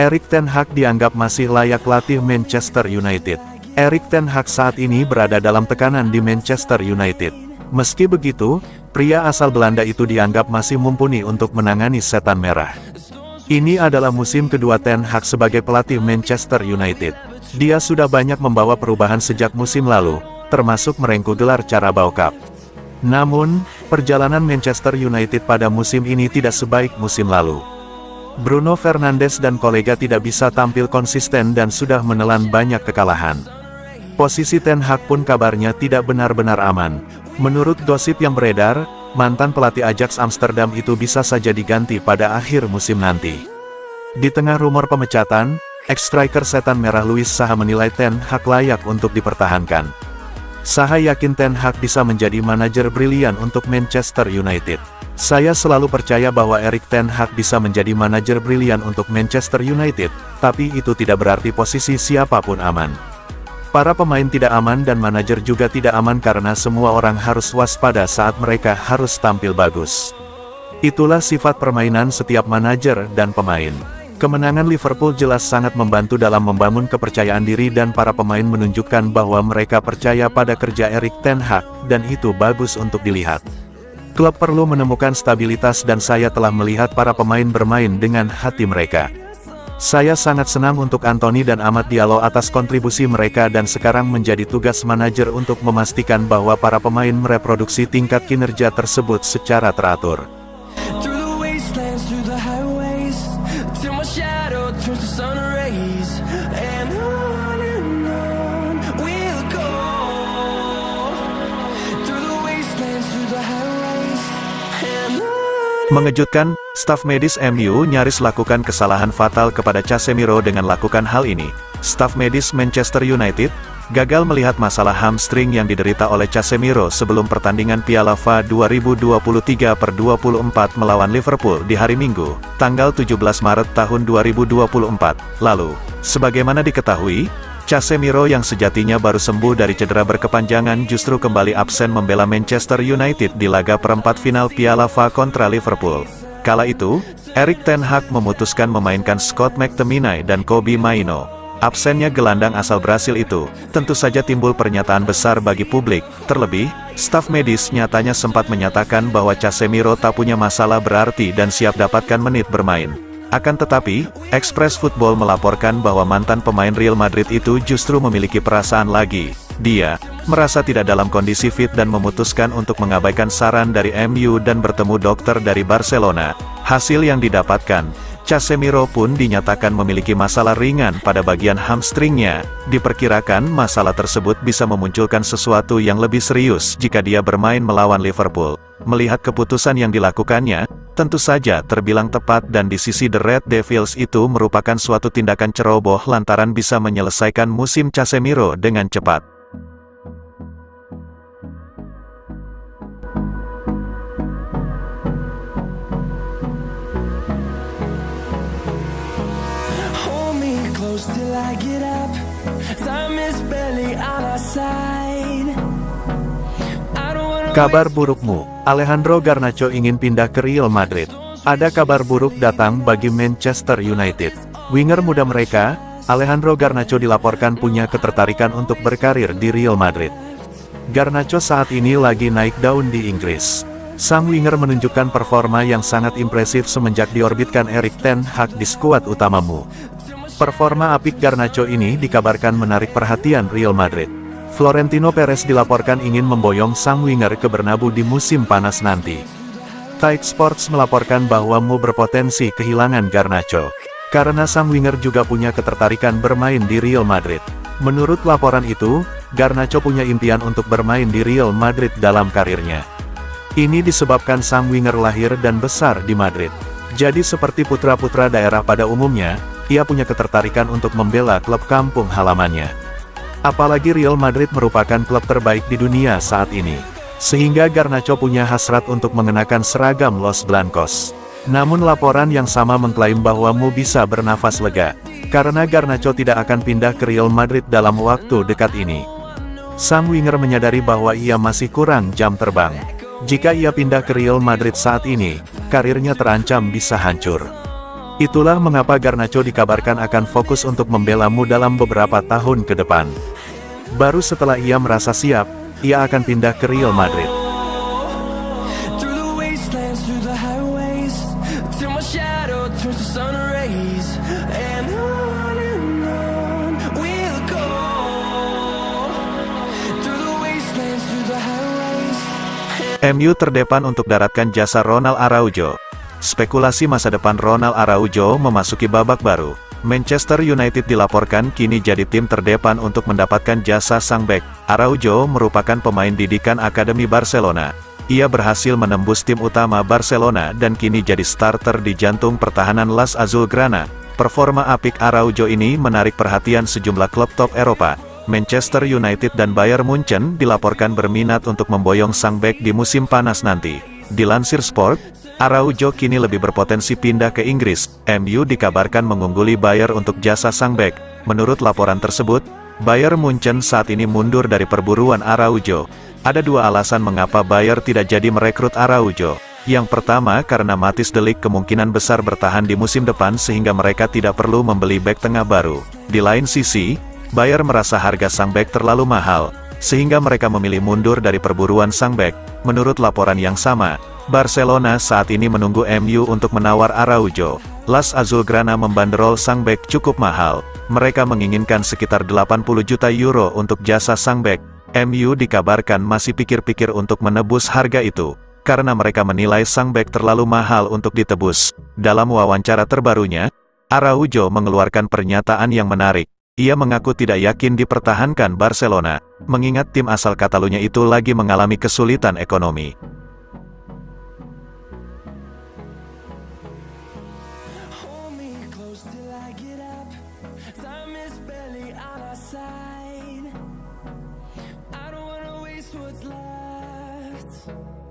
Erik ten Hag dianggap masih layak latih Manchester United. Erik ten Hag saat ini berada dalam tekanan di Manchester United. Meski begitu, pria asal Belanda itu dianggap masih mumpuni untuk menangani setan merah. Ini adalah musim kedua ten Hag sebagai pelatih Manchester United. Dia sudah banyak membawa perubahan sejak musim lalu, termasuk merengkuh gelar Carabao Cup. Namun, perjalanan Manchester United pada musim ini tidak sebaik musim lalu. Bruno Fernandes dan kolega tidak bisa tampil konsisten dan sudah menelan banyak kekalahan. Posisi ten Hag pun kabarnya tidak benar-benar aman. Menurut gosip yang beredar, mantan pelatih Ajax Amsterdam itu bisa saja diganti pada akhir musim nanti. Di tengah rumor pemecatan, ex-striker setan merah Luis Saha menilai ten Hag layak untuk dipertahankan. Saha yakin ten Hag bisa menjadi manajer brilian untuk Manchester United. Saya selalu percaya bahwa Erik ten Hag bisa menjadi manajer brilian untuk Manchester United, tapi itu tidak berarti posisi siapapun aman. Para pemain tidak aman dan manajer juga tidak aman karena semua orang harus waspada saat mereka harus tampil bagus. Itulah sifat permainan setiap manajer dan pemain. Kemenangan Liverpool jelas sangat membantu dalam membangun kepercayaan diri dan para pemain menunjukkan bahwa mereka percaya pada kerja Erik ten Hag, dan itu bagus untuk dilihat. Klub perlu menemukan stabilitas dan saya telah melihat para pemain bermain dengan hati mereka. Saya sangat senang untuk Anthony dan Amad Diallo atas kontribusi mereka dan sekarang menjadi tugas manajer untuk memastikan bahwa para pemain mereproduksi tingkat kinerja tersebut secara teratur. Mengejutkan, staf medis MU nyaris lakukan kesalahan fatal kepada Casemiro dengan lakukan hal ini. Staf medis Manchester United gagal melihat masalah hamstring yang diderita oleh Casemiro sebelum pertandingan Piala FA 2023/24 melawan Liverpool di hari Minggu, tanggal 17 Maret tahun 2024, lalu. Sebagaimana diketahui, Casemiro yang sejatinya baru sembuh dari cedera berkepanjangan justru kembali absen membela Manchester United di laga perempat final Piala FA kontra Liverpool. Kala itu, Erik ten Hag memutuskan memainkan Scott McTominay dan Kobbie Mainoo. Absennya gelandang asal Brasil itu, tentu saja timbul pernyataan besar bagi publik. Terlebih, staf medis nyatanya sempat menyatakan bahwa Casemiro tak punya masalah berarti dan siap dapatkan menit bermain. Akan tetapi, Express Football melaporkan bahwa mantan pemain Real Madrid itu justru memiliki perasaan lagi. Dia merasa tidak dalam kondisi fit dan memutuskan untuk mengabaikan saran dari MU dan bertemu dokter dari Barcelona. Hasil yang didapatkan, Casemiro pun dinyatakan memiliki masalah ringan pada bagian hamstringnya. Diperkirakan masalah tersebut bisa memunculkan sesuatu yang lebih serius jika dia bermain melawan Liverpool. Melihat keputusan yang dilakukannya, tentu saja terbilang tepat dan di sisi The Red Devils itu merupakan suatu tindakan ceroboh lantaran bisa menyelesaikan musim Casemiro dengan cepat. Kabar burukmu, Alejandro Garnacho ingin pindah ke Real Madrid. Ada kabar buruk datang bagi Manchester United. Winger muda mereka, Alejandro Garnacho dilaporkan punya ketertarikan untuk berkarir di Real Madrid. Garnacho saat ini lagi naik daun di Inggris. Sang winger menunjukkan performa yang sangat impresif semenjak diorbitkan Erik ten Hag di skuad utamamu. Performa apik Garnacho ini dikabarkan menarik perhatian Real Madrid. Florentino Perez dilaporkan ingin memboyong sang winger ke Bernabeu di musim panas nanti. Tide Sports melaporkan bahwa Mu berpotensi kehilangan Garnacho, karena sang winger juga punya ketertarikan bermain di Real Madrid. Menurut laporan itu, Garnacho punya impian untuk bermain di Real Madrid dalam karirnya. Ini disebabkan sang winger lahir dan besar di Madrid. Jadi seperti putra-putra daerah pada umumnya, ia punya ketertarikan untuk membela klub kampung halamannya. Apalagi Real Madrid merupakan klub terbaik di dunia saat ini. Sehingga Garnacho punya hasrat untuk mengenakan seragam Los Blancos. Namun laporan yang sama mengklaim bahwa Mu bisa bernafas lega, karena Garnacho tidak akan pindah ke Real Madrid dalam waktu dekat ini. Sang winger menyadari bahwa ia masih kurang jam terbang. Jika ia pindah ke Real Madrid saat ini, karirnya terancam bisa hancur. Itulah mengapa Garnacho dikabarkan akan fokus untuk membela MU dalam beberapa tahun ke depan. Baru setelah ia merasa siap, ia akan pindah ke Real Madrid. MU terdepan untuk daratkan jasa Ronald Araujo. Spekulasi masa depan Ronald Araujo memasuki babak baru. Manchester United dilaporkan kini jadi tim terdepan untuk mendapatkan jasa sang bek. Araujo merupakan pemain didikan Akademi Barcelona. Ia berhasil menembus tim utama Barcelona dan kini jadi starter di jantung pertahanan Las Azulgrana. Performa apik Araujo ini menarik perhatian sejumlah klub top Eropa. Manchester United dan Bayern Munchen dilaporkan berminat untuk memboyong sang bek di musim panas nanti. Dilansir Sport, Araujo kini lebih berpotensi pindah ke Inggris. MU dikabarkan mengungguli Bayern untuk jasa sang bek. Menurut laporan tersebut, Bayern Munchen saat ini mundur dari perburuan Araujo. Ada dua alasan mengapa Bayern tidak jadi merekrut Araujo. Yang pertama karena Matthijs de Ligt kemungkinan besar bertahan di musim depan sehingga mereka tidak perlu membeli bek tengah baru. Di lain sisi, Bayern merasa harga sang bek terlalu mahal, sehingga mereka memilih mundur dari perburuan sang bek. Menurut laporan yang sama, Barcelona saat ini menunggu MU untuk menawar Araujo. Las Azulgrana membanderol sang bek cukup mahal. Mereka menginginkan sekitar 80 juta euro untuk jasa sang bek. MU dikabarkan masih pikir-pikir untuk menebus harga itu, karena mereka menilai sang bek terlalu mahal untuk ditebus. Dalam wawancara terbarunya, Araujo mengeluarkan pernyataan yang menarik. Ia mengaku tidak yakin dipertahankan Barcelona, mengingat tim asal Catalunya itu lagi mengalami kesulitan ekonomi. what's left.